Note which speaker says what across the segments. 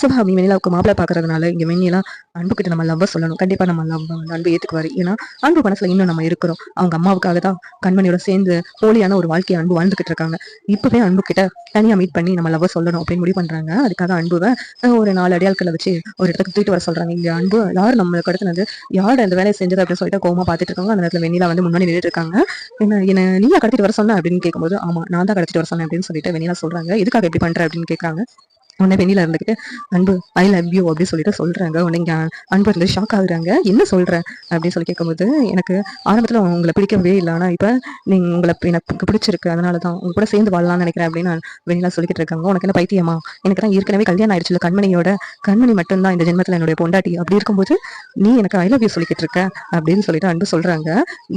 Speaker 1: சுபாவி வெண்ணிலாவுக்கு மாப்பிள்ளை பாக்குறதுனால இங்க வெண்ணிலா அன்பு கிட்ட நம்ம லவ்வ சொல்லணும். கண்டிப்பா நம்ம அன்பு ஏத்துக்குவாரு. ஏன்னா அன்பு மனசுல இன்னும் நம்ம இருக்கிறோம். அவங்க அம்மாவுக்காக தான் கண்மணியோட சேர்ந்து போலியான ஒரு வாழ்க்கையை அன்பு வாழ்ந்துகிட்டு இருக்காங்க. இப்பவே அன்பு கிட்ட தனியா மீட் பண்ணி நம்ம லவ் சொல்லணும் அப்படின்னு முடிவு பண்றாங்க. அதுக்காக அன்புவை ஒரு 4 அடியாட்களை வச்சு ஒரு இடத்துக்கு தூக்கிட்டு வர சொல்றாங்க. இங்க அன்பு யார் நம்மளுக்கு அடுத்தது யார் அந்த வேலையை செஞ்சது அப்படின்னு சொல்லிட்டு கோவமா பாத்துட்டு இருக்காங்க. அந்த நேரத்துல வெண்ணிலா வந்து முன்னாடி நின்றுட்டு இருக்காங்க. என்ன நீயா கடத்திட்டு வர சொன்ன அப்படின்னு கேட்கும்போது, ஆமா நான் தான் கடத்திட்டு வர சொன்னேன் அப்படின்னு சொல்லிட்டு வெண்ணிலா சொல்றாங்க. எதுக்காக எப்படி பண்ற அப்படின்னு கேட்கறாங்க. உடனே வெண்ணிலா இருந்துகிட்டு அன்பு ஐ லவ் யூ அப்படின்னு சொல்லிட்டு சொல்றாங்க. உடனே இங்க அன்பு இருந்து ஷாக் ஆகுறாங்க. என்ன சொல்ற அப்படின்னு சொல்லி கேட்கும்போது, எனக்கு ஆரம்பத்துல உங்களை பிடிக்கவே இல்லை, ஆனா இப்ப நீங்க உங்களை எனக்கு பிடிச்சிருக்கு, அதனாலதான் உங்க கூட சேர்ந்து வாழலாம்னு நினைக்கிறேன் அப்படின்னு வெண்ணிலா சொல்லிக்கிட்டு இருக்காங்க. உனக்கு என்ன பைத்தியமா? எனக்கு தான் ஏற்கனவே கல்யாணம் ஆயிடுச்சு, கண்மணியோட கண்மணி மட்டும்தான் இந்த ஜென்மத்துல என்னுடைய பொண்டாட்டி. அப்படி இருக்கும்போது நீ எனக்கு ஐ லவ் யூ சொல்லிக்கிட்டு இருக்க அப்படின்னு சொல்லிட்டு அன்பு சொல்றாங்க.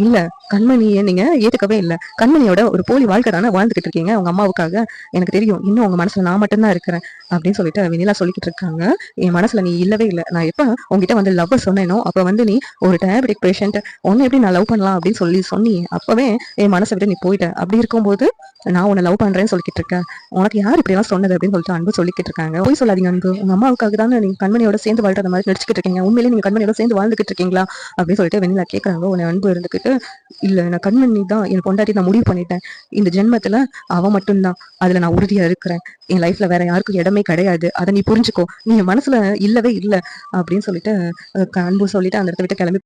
Speaker 1: இல்ல, கண்மணியை நீங்க ஏத்துக்கவே இல்லை. கண்மணியோட ஒரு போலி வாழ்க்கை தானே வாழ்ந்துகிட்டு இருக்கீங்க உங்க அம்மாவுக்காக. எனக்கு தெரியும், இன்னும் உங்க மனசுல நான் மட்டும்தான் இருக்கிறேன் அப்படின்னு சொல்லிட்டு வெண்ணிலா சொல்லிக்கிட்டு இருக்காங்க. என் மனசுல நீ இல்லவே இல்லை. நான் எப்ப உங்ககிட்ட வந்து லவ் சொன்னேனோ அப்ப வந்து நீ ஒரு டயபெட்டிக் பேஷண்ட், உன்னை எப்படி நான் லவ் பண்ணலாம் அப்படின்னு சொன்னி அப்பவே என் மனசை விட்டு நீ போயிட்ட. அப்படி இருக்கும்போது நான் உன்னை லவ் பண்றேன்னு சொல்லிக்கிட்டு இருக்கேன். உனக்கு யார் இப்படி எல்லாம் சொன்னது அப்படின்னு சொல்லிட்டு அன்பு சொல்லிக்கிட்டு இருக்காங்க. போய் சொல்லாதீங்க அன்பு, உங்க அம்மாவுக்காக தானே நீங்க கண்மணியோட சேர்ந்து வாழ்ற மாதிரி நடிச்சுக்கிட்டு இருக்கீங்க. உண்மையிலேயே நீங்க கண்மணியோட சேர்ந்து வாழ்ந்துகிட்டு இருக்கீங்களா அப்படின்னு சொல்லிட்டு வெண்ணிலா கேட்கறாங்க. உன்னை அன்பு இருந்துகிட்டு, இல்ல நான் கண்மணி தான் என் பொண்டாட்டி, நான் முடிவு பண்ணிட்டேன். இந்த ஜென்மத்துல அவ மட்டும்தான், அதுல நான் உறுதியா இருக்கிறேன். என் லைஃப்ல வேற யாருக்கும் இடமே கிடையாது, அதை நீ புரிஞ்சுக்கோ, நீ என் மனசுல இல்லவே இல்லை அப்படின்னு சொல்லிட்டு அன்பு சொல்லிட்டு அந்த இடத்த விட்டு கிளம்பி